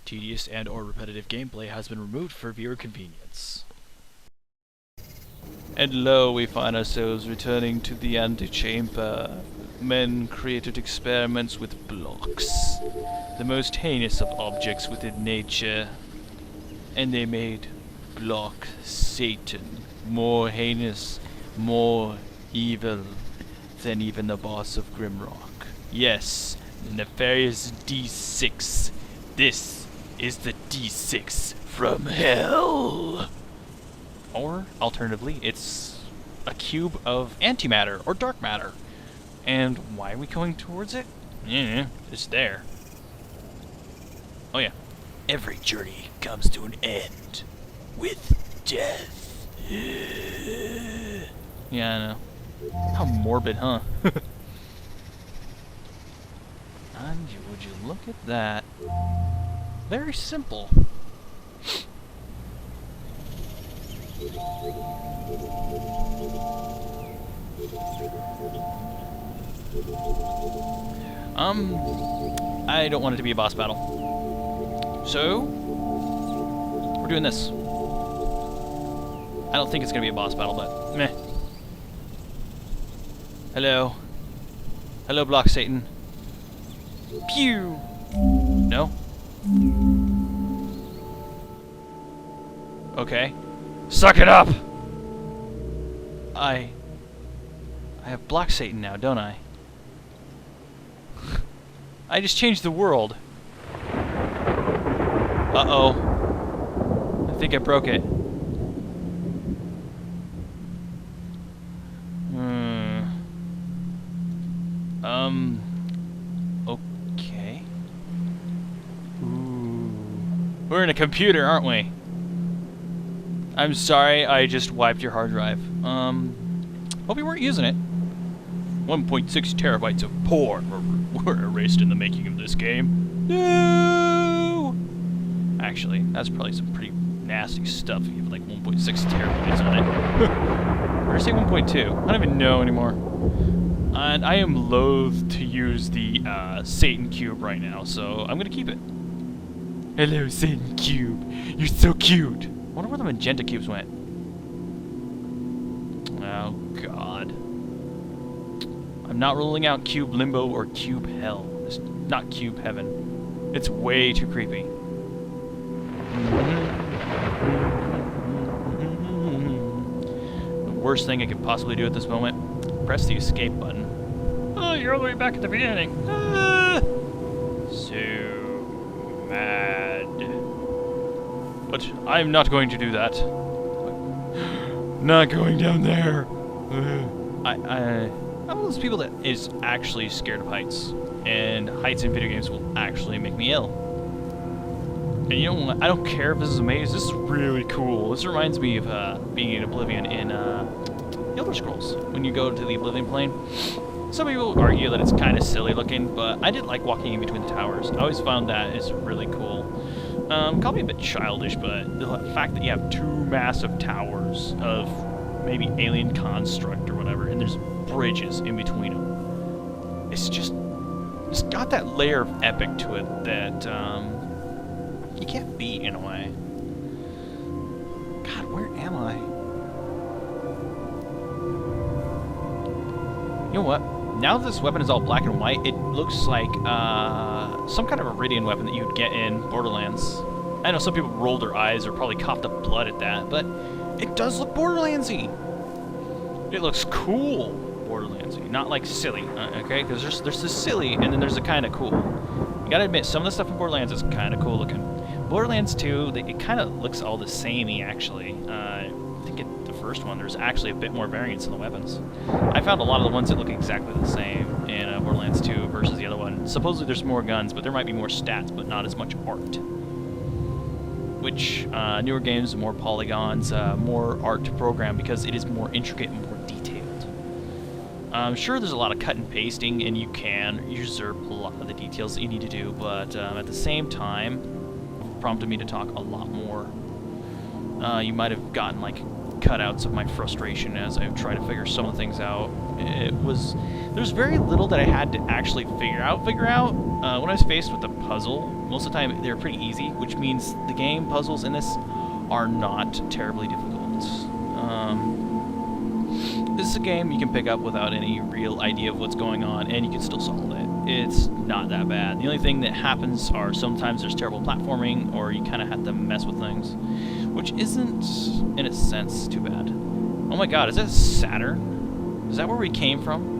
tedious and/or repetitive gameplay has been removed for viewer convenience. And lo, we find ourselves returning to the Antichamber. Men created experiments with blocks, the most heinous of objects within nature. And they made Block Satan more heinous, more evil than even the boss of Grimrock. Yes, the nefarious D6. This is the D6 from hell. Or, alternatively, it's a cube of antimatter or dark matter. And why are we going towards it? Yeah, it's there. Oh yeah. Every journey comes to an end with death. Yeah, I know. How morbid, huh? And would you look at that? Very simple. I don't want it to be a boss battle. So, we're doing this. I don't think it's gonna be a boss battle, but meh. Hello. Hello, Block Satan. Pew! No? Okay. Suck it up! I have Block Satan now, don't I? I just changed the world. Uh-oh. I think I broke it. Okay. Ooh. We're in a computer, aren't we? I'm sorry, I just wiped your hard drive. Hope you weren't using it. 1.6 terabytes of porn were erased in the making of this game. No! Actually, that's probably some pretty nasty stuff if you have like 1.6 terabytes on it. Or say 1.2. I don't even know anymore. And I am loath to use the Satan Cube right now, so I'm gonna keep it. Hello, Satan Cube. You're so cute. I wonder where the magenta cubes went. Oh, God. I'm not ruling out Cube Limbo or Cube Hell. It's not Cube Heaven. It's way too creepy. The worst thing I could possibly do at this moment, press the escape button. Oh, you're all the way back at the beginning. Ah! So mad. But I'm not going to do that. Not going down there. I'm one of those people that is actually scared of heights, and heights in video games will actually make me ill. And you know what? I don't care if this is a maze. This is really cool. This reminds me of being in Oblivion in Elder Scrolls. When you go to the Oblivion plane, some people argue that it's kind of silly looking, but I did like walking in between the towers. I always found that is really cool. Call me a bit childish, but the fact that you have two massive towers of maybe alien construct or whatever, and there's bridges in between them. It's got that layer of epic to it that you can't beat in a way. God, where am I? You know what? Now that this weapon is all black and white, it looks like some kind of Iridian weapon that you'd get in Borderlands. I know some people rolled their eyes or probably coughed up blood at that, but it does look Borderlandsy. It looks cool Borderlandsy, not like silly, okay? Because there's the silly, and then there's the kind of cool. You gotta admit, some of the stuff in Borderlands is kind of cool looking. Borderlands 2, it kind of looks all the samey, actually. I think in the first one, there's actually a bit more variance in the weapons. I found a lot of the ones that look exactly the same in Borderlands 2 versus the other one. Supposedly there's more guns, but there might be more stats, but not as much art. Which, newer games, more polygons, more art to program because it is more intricate and more detailed. I'm sure there's a lot of cut and pasting, and you can usurp a lot of the details that you need to do, but at the same time, it prompted me to talk a lot more. You might have gotten, like, cutouts of my frustration as I try to figure some of the things out. There's very little that I had to actually figure out. When I was faced with a puzzle, most of the time they're pretty easy, which means the game puzzles in this are not terribly difficult. This is a game you can pick up without any real idea of what's going on, and you can still solve it. It's not that bad. The only thing that happens are sometimes there's terrible platforming, or you kind of have to mess with things, which isn't, in a sense, too bad. Oh my god, is that Saturn? Is that where we came from?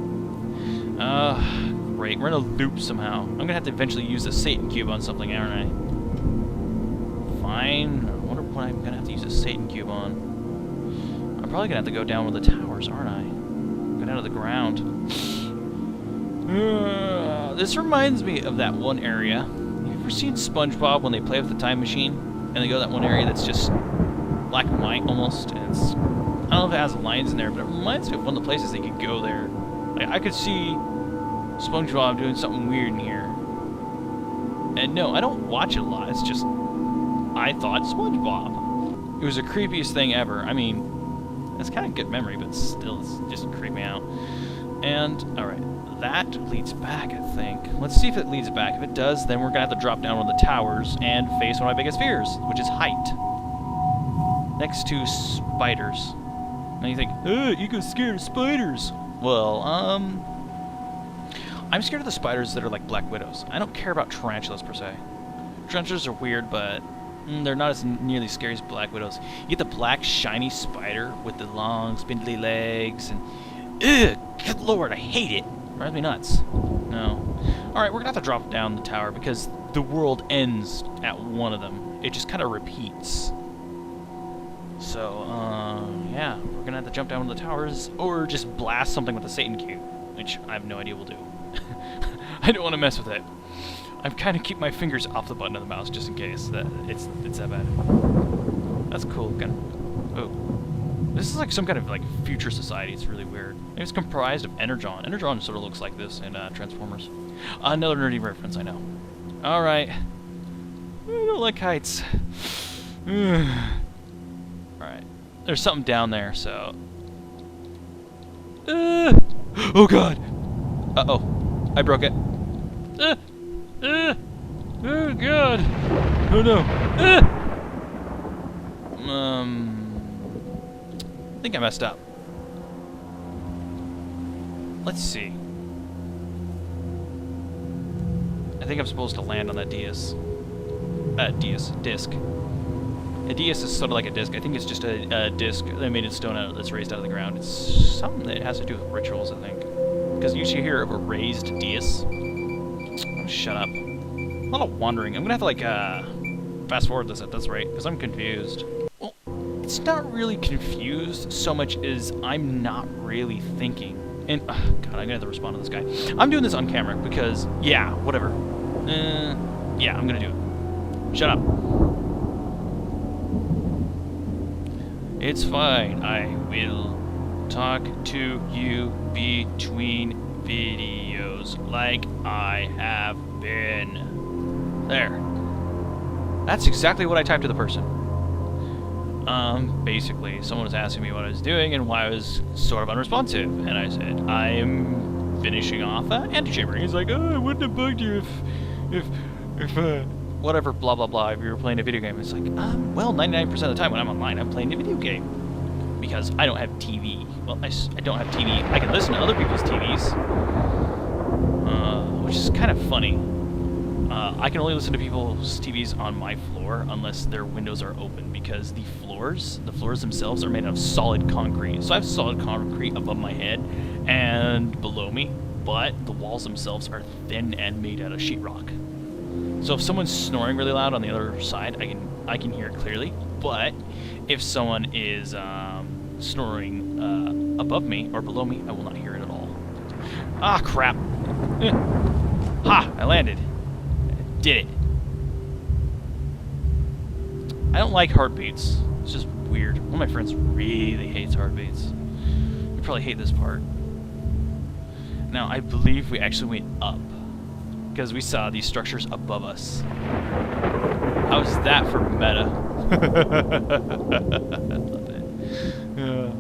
Great, we're in a loop somehow. I'm gonna have to eventually use the Satan cube on something, aren't I? Fine. I wonder what I'm gonna have to use a Satan cube on. I'm probably gonna have to go down with the towers, aren't I? Go down to the ground. This reminds me of that one area. Have you ever seen SpongeBob when they play with the time machine? And they go to that one area that's just black and white almost, and it's, I don't know if it has lines in there, but it reminds me of one of the places they could go there. Like, I could see SpongeBob doing something weird in here. And no, I don't watch it a lot, it's just, I thought SpongeBob. It was the creepiest thing ever. I mean, it's kind of good memory, but still, it's just creeped me out. And, alright, that leads back, I think. Let's see if it leads back. If it does, then we're gonna have to drop down one of the towers and face one of my biggest fears, which is height. Next to spiders. Now you think, oh, you go scared of spiders. Well, I'm scared of the spiders that are like black widows. I don't care about tarantulas, per se. Tarantulas are weird, but they're not as nearly scary as black widows. You get the black, shiny spider with the long, spindly legs, and ugh, good lord, I hate it. Drives me nuts. No. Alright, we're gonna have to drop down the tower because the world ends at one of them. It just kind of repeats. So, yeah, we're gonna have to jump down one of the towers or just blast something with the Satan cube, which I have no idea we'll do. I don't want to mess with it. I'm kind of keep my fingers off the button of the mouse just in case that it's that bad. That's cool. Oh, this is like some kind of like future society. It's really weird. It's comprised of Energon. Energon sort of looks like this in Transformers. Another nerdy reference, I know. All right. I don't like heights. All right. There's something down there, so. Oh God. Uh-oh. I broke it. Oh God. Oh no. I think I messed up. Let's see. I think I'm supposed to land on that disc. Disc. A disc is sort of like a disc. I think it's just a disc they made in stone out that's raised out of the ground. It's something that has to do with rituals, I think. Because you usually hear of a raised disc. Oh, shut up. A lot of wandering. I'm gonna have to like fast forward this at this rate because I'm confused. Well, it's not really confused so much as I'm not really thinking. And God, I'm gonna have to respond to this guy. I'm doing this on camera because yeah, whatever. Yeah, I'm gonna do it. Shut up. It's fine. I will talk to you between videos like I have been. There. That's exactly what I typed to the person. Basically, someone was asking me what I was doing and why I was sort of unresponsive, and I said, I am finishing off Antichamber. He's like, oh, I wouldn't have bugged you if whatever, blah, blah, blah, if you were playing a video game. It's like, well, 99% of the time when I'm online, I'm playing a video game. Because I don't have TV. Well, I don't have TV. I can listen to other people's TVs. Which is kind of funny. I can only listen to people's TVs on my floor unless their windows are open, because the floors themselves are made of solid concrete. So I have solid concrete above my head and below me, but the walls themselves are thin and made out of sheetrock. So if someone's snoring really loud on the other side, I can hear it clearly. But if someone is snoring above me or below me, I will not hear it at all. Ah, crap. Ha! I landed. Did it. I don't like heartbeats. It's just weird. One of my friends really hates heartbeats. You probably hate this part. Now, I believe we actually went up because we saw these structures above us. How's that for meta? Yeah.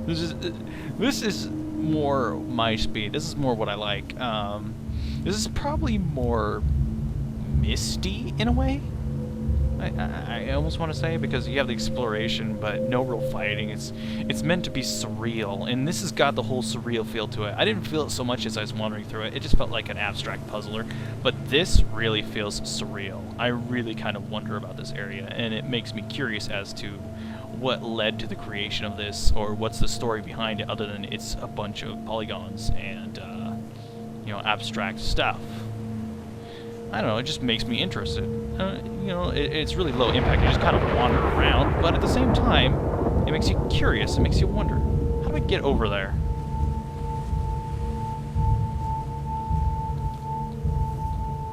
This is more my speed. This is more what I like. This is probably more misty in a way. I almost want to say, because you have the exploration, but no real fighting. It's meant to be surreal, and this has got the whole surreal feel to it. I didn't feel it so much as I was wandering through it. It just felt like an abstract puzzler, but this really feels surreal. I really kind of wonder about this area, and it makes me curious as to what led to the creation of this, or what's the story behind it, other than it's a bunch of polygons and you know, abstract stuff. I don't know, it just makes me interested. You know, it's really low impact. You just kind of wander around, but at the same time, it makes you curious. It makes you wonder, how do I get over there?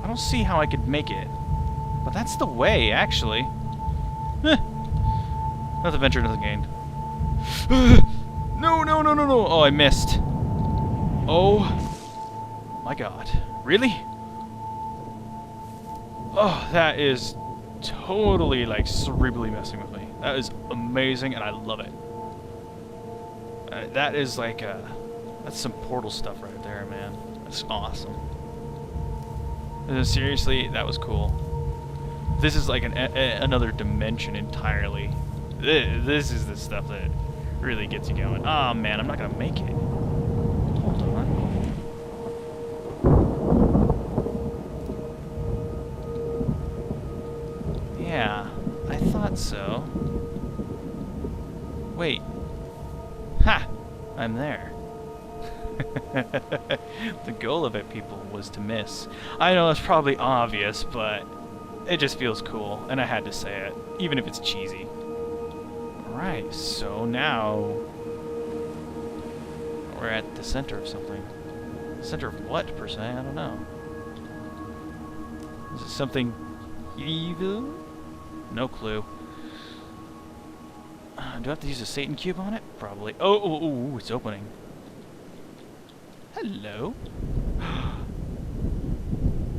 I don't see how I could make it, but that's the way, actually. Nothing ventured, nothing gained. No, no, no, no, no! Oh, I missed. Oh my god. Really? Oh, that is totally, like, cerebrally messing with me. That is amazing, and I love it. That is like, that's some Portal stuff right there, man. That's awesome. Seriously, that was cool. This is like another dimension entirely. This is the stuff that really gets you going. Oh, man, I'm not gonna make it. Hold on. Yeah, I thought so. Wait. Ha! I'm there. The goal of it, people, was to miss. I know it's probably obvious, but it just feels cool, and I had to say it, even if it's cheesy. Alright, so now we're at the center of something. Center of what, per se? I don't know. Is it something evil? No clue. Do I have to use a Satan cube on it? Probably. Oh, it's opening. Hello.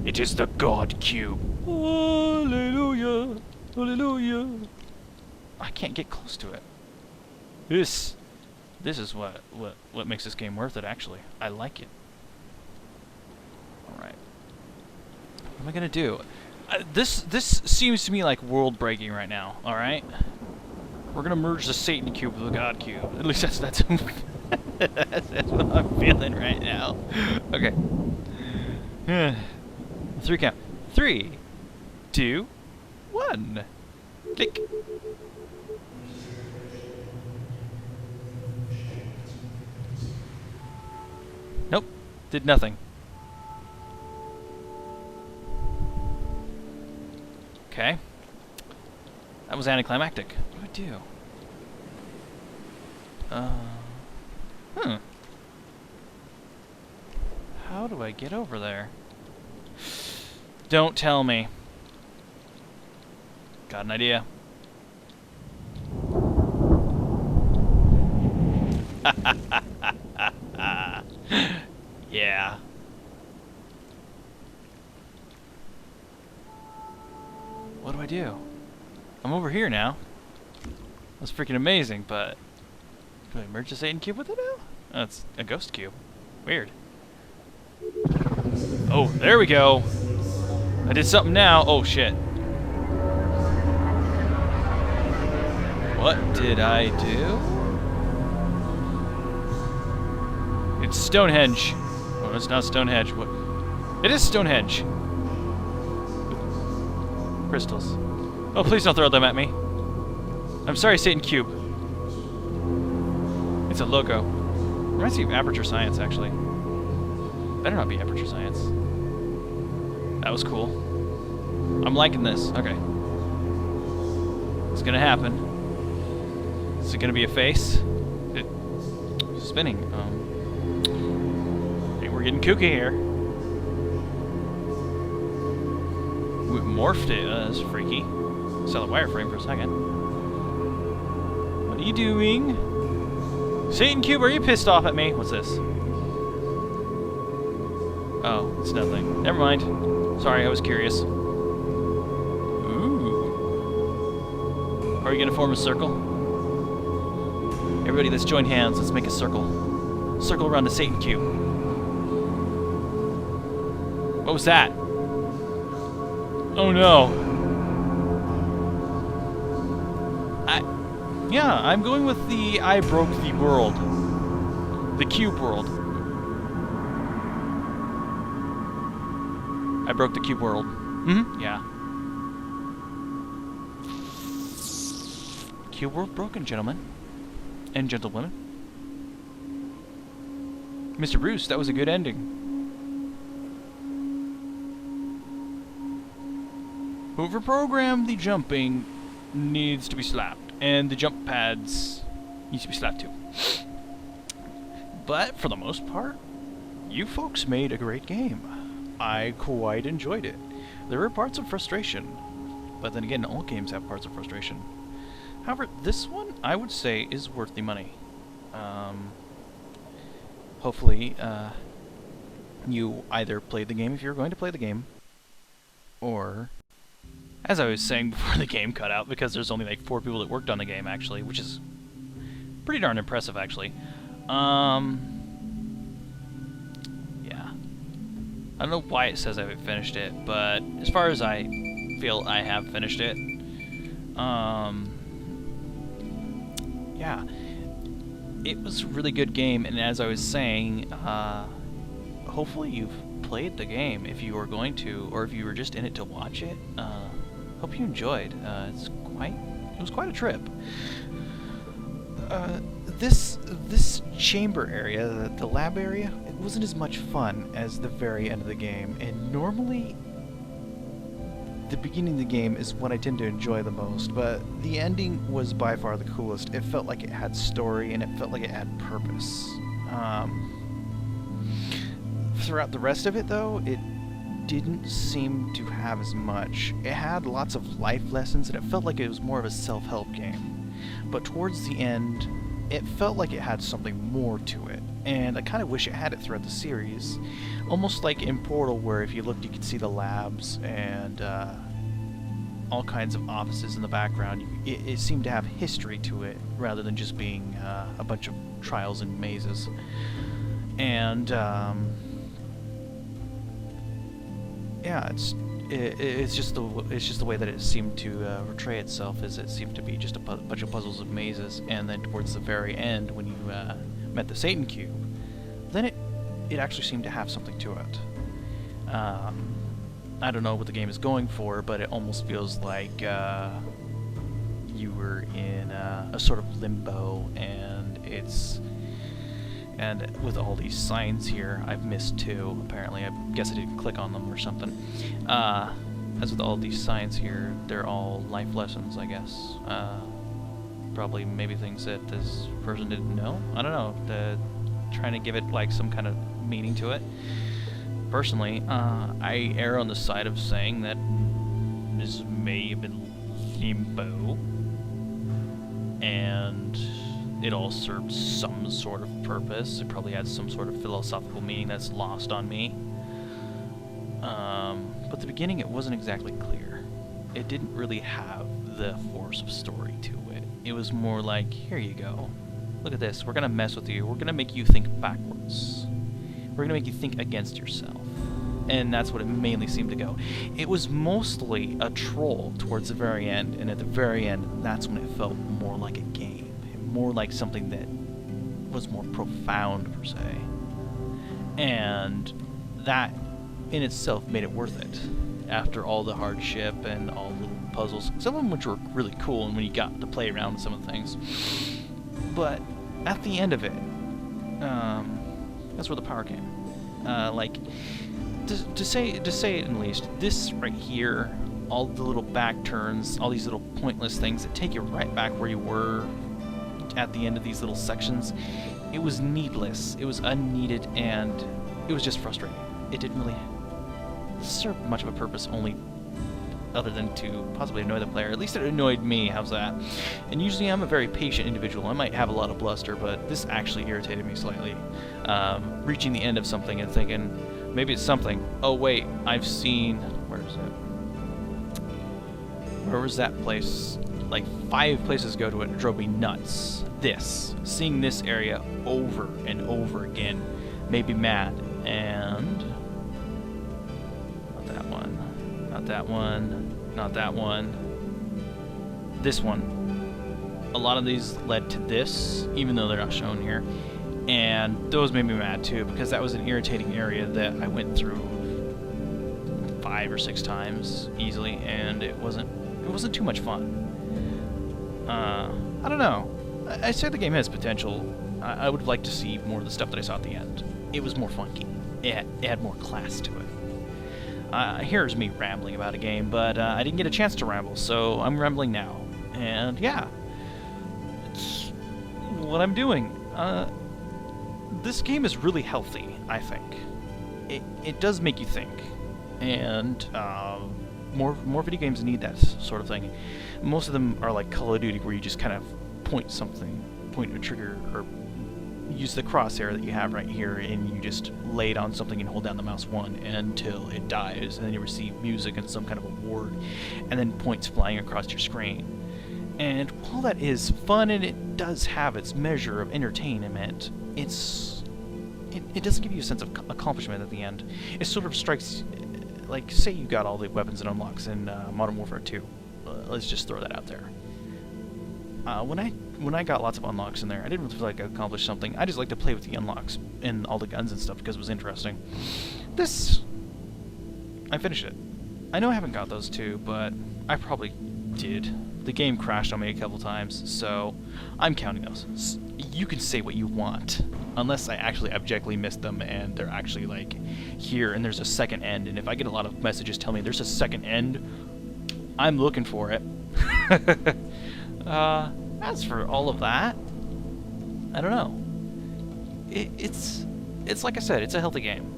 It is the God Cube. Hallelujah. Hallelujah. I can't get close to it. This is what makes this game worth it, actually. I like it. Alright. What am I gonna do? This seems to me like world breaking right now, alright? We're gonna merge the Satan cube with the God cube. At least that's that's what I'm feeling right now. Okay. 3 count. 3, 2, 1. Click. Nope. Did nothing. Okay. That was anticlimactic. What do I do? How do I get over there? Don't tell me. Got an idea. Yeah. What do I do? I'm over here now. That's freaking amazing, but do I merge the Satan cube with it now? Oh, it's a ghost cube. Weird. Oh, there we go. I did something now. Oh, shit. What did I do? It's Stonehenge. Oh, it's not Stonehenge. What? It is Stonehenge. Crystals. Oh, please don't throw them at me. I'm sorry, Satan Cube. It's a logo. Reminds me of Aperture Science, actually. Better not be Aperture Science. That was cool. I'm liking this. Okay. It's gonna happen. Is it gonna be a face? It's spinning. Hey, we're getting kooky here. We morphed it. That's freaky. Saw the wireframe for a second. What are you doing? Satan Cube, are you pissed off at me? What's this? Oh, it's nothing. Never mind. Sorry, I was curious. Ooh. Are you gonna form a circle? Everybody, let's join hands. Let's make a circle. Circle around the Satan Cube. What was that? Oh no. Yeah, I'm going with the I broke the world. The cube world. I broke the cube world. Mm-hmm. Yeah. Cube world broken, gentlemen. And gentlewomen. Mr. Bruce, that was a good ending. Whoever programmed the jumping needs to be slapped. And the jump pads needs to be slapped too. But for the most part, you folks made a great game. I quite enjoyed it. There were parts of frustration, but then again, all games have parts of frustration. However, this one, I would say, is worth the money. Hopefully, you either played the game if you're going to play the game, or, as I was saying before the game cut out, because there's only like 4 people that worked on the game, actually, which is pretty darn impressive, actually. Yeah. I don't know why it says I haven't finished it, but as far as I feel, I have finished it. Yeah. It was a really good game, and as I was saying, hopefully you've played the game if you were going to, or if you were just in it to watch it. Hope you enjoyed. It was quite a trip. This chamber area, the lab area, it wasn't as much fun as the very end of the game, and normally the beginning of the game is what I tend to enjoy the most, but the ending was by far the coolest. It felt like it had story, and it felt like it had purpose. Throughout the rest of it, though, it didn't seem to have as much. It had lots of life lessons, and it felt like it was more of a self-help game. But towards the end, it felt like it had something more to it, and I kind of wish it had it throughout the series. Almost like in Portal, where if you looked you could see the labs and all kinds of offices in the background. It seemed to have history to it, rather than just being a bunch of trials and mazes. And yeah, it's just the way that it seemed to portray itself. Is it seemed to be just a bunch of puzzles and mazes, and then towards the very end, when you met the Satan Cube, then it actually seemed to have something to it. I don't know what the game is going for, but it almost feels like you were in a sort of limbo, and with all these signs here, I've missed 2, apparently. I guess I didn't click on them or something. As with all these signs here, they're all life lessons, I guess. Probably maybe things that this person didn't know. I don't know. Trying to give it like some kind of meaning to it. Personally, I err on the side of saying that this may have been limbo, and it all served some sort of purpose. It probably had some sort of philosophical meaning that's lost on me. But the beginning, it wasn't exactly clear. It didn't really have the force of story to it. It was more like, here you go. Look at this. We're going to mess with you. We're going to make you think backwards. We're going to make you think against yourself. And that's what it mainly seemed to go. It was mostly a troll towards the very end, and at the very end, that's when it felt more like a game. More like something that was more profound, per se. And that in itself made it worth it. After all the hardship and all the little puzzles, some of them which were really cool, and when you got to play around with some of the things. But at the end of it, that's where the power came. Like, to say it at least, this right here, all the little back turns, all these little pointless things that take you right back where you were at the end of these little sections, it was needless, it was unneeded, and it was just frustrating. It didn't really serve much of a purpose, only other than to possibly annoy the player. At least it annoyed me. How's that? And usually I'm a very patient individual. I might have a lot of bluster, but this actually irritated me slightly. Reaching the end of something and thinking, maybe it's something. Oh wait, I've seen... Where is it? Where was that place? Like 5 places go to it. It drove me nuts. Seeing this area over and over again made me mad. And... not not that one, not that one. This one. A lot of these led to this, even though they're not shown here. And those made me mad too, because that was an irritating area that I went through 5 or 6 times easily, and it wasn't too much fun. I don't know. I say the game has potential. I would like to see more of the stuff that I saw at the end. It was more funky. It had more class to it. Here's me rambling about a game, but I didn't get a chance to ramble, so I'm rambling now. And yeah, it's what I'm doing. This game is really healthy, I think. It does make you think, and more video games need that sort of thing. Most of them are like Call of Duty, where you just kind of point a trigger, or use the crosshair that you have right here, and you just lay it on something and hold down the mouse 1 until it dies, and then you receive music and some kind of award, and then points flying across your screen. And while that is fun and it does have its measure of entertainment, it doesn't give you a sense of accomplishment at the end. It sort of strikes, like, say you got all the weapons and unlocks in Modern Warfare 2. Let's just throw that out there. When I got lots of unlocks in there, I didn't really feel like I accomplished something. I just like to play with the unlocks and all the guns and stuff because it was interesting. This, I finished it. I know I haven't got those 2, but I probably did. The game crashed on me a couple times, so I'm counting those. You can say what you want, unless I actually objectively missed them and they're actually like here and there's a second end, and if I get a lot of messages telling me there's a second end, I'm looking for it. As for all of that, I don't know. It's like I said, it's a healthy game.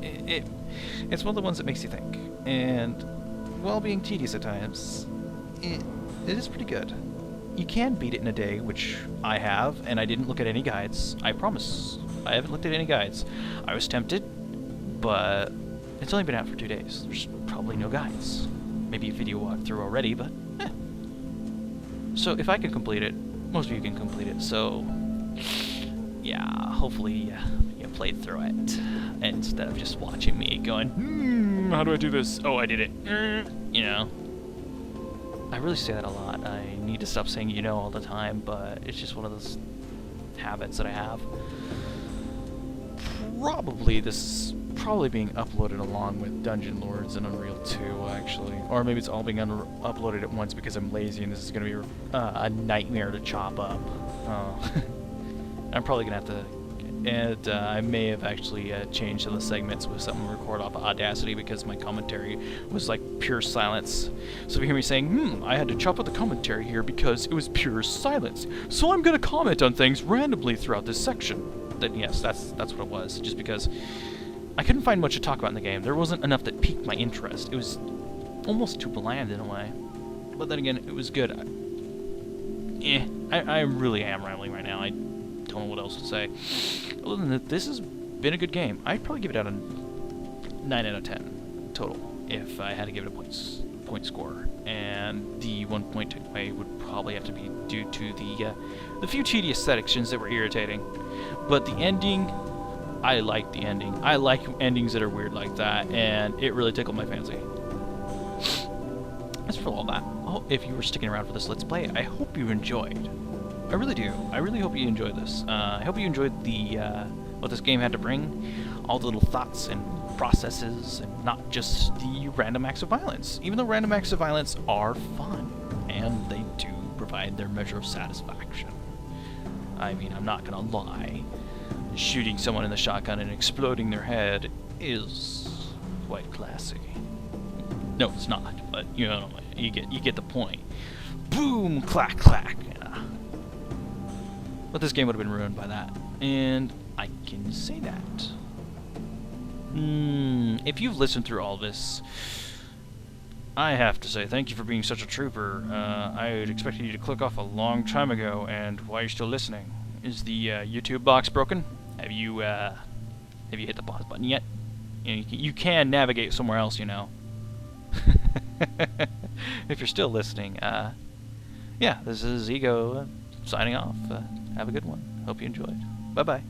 It's one of the ones that makes you think, and while being tedious at times, it is pretty good. You can beat it in a day, which I have, and I didn't look at any guides. I promise. I haven't looked at any guides. I was tempted, but it's only been out for 2 days. There's probably no guides. Maybe a video walkthrough already, but eh. So if I can complete it, most of you can complete it, so yeah, hopefully you played through it instead of just watching me going, how do I do this? Oh, I did it. You know. I really say that a lot. I need to stop saying you know all the time, but it's just one of those habits that I have. Probably being uploaded along with Dungeon Lords and Unreal 2, actually. Or maybe it's all being uploaded at once because I'm lazy and this is going to be a nightmare to chop up. I'm probably going to have to... And I may have actually changed the segments with something record off of Audacity because my commentary was like pure silence. So if you hear me saying, I had to chop up the commentary here because it was pure silence. So I'm going to comment on things randomly throughout this section. Then yes, that's what it was. Just because I couldn't find much to talk about in the game. There wasn't enough that piqued my interest. It was almost too bland in a way. But then again, it was good. I really am rambling right now. I don't know what else to say. Other than that, this has been a good game. I'd probably give it out a 9 out of 10 total if I had to give it a point score. And the 1 point takeaway would probably have to be due to the few tedious sections that were irritating. But the ending, I like the ending. I like endings that are weird like that, and it really tickled my fancy. As for all that, if you were sticking around for this Let's Play, I hope you enjoyed. I really do. I really hope you enjoyed this. I hope you enjoyed the what this game had to bring, all the little thoughts and processes, and not just the random acts of violence. Even though random acts of violence are fun, and they do provide their measure of satisfaction. I mean, I'm not gonna lie. Shooting someone in the shotgun and exploding their head is quite classy. No, it's not, but you know, you get the point. Boom, clack, clack. But this game would have been ruined by that, and I can say that. If you've listened through all this, I have to say thank you for being such a trooper. I had expected you to click off a long time ago, and why are you still listening? Is the YouTube box broken? Have you hit the pause button yet? You can navigate somewhere else, you know. If you're still listening, yeah, this is Ego signing off. Have a good one. Hope you enjoyed. Bye-bye.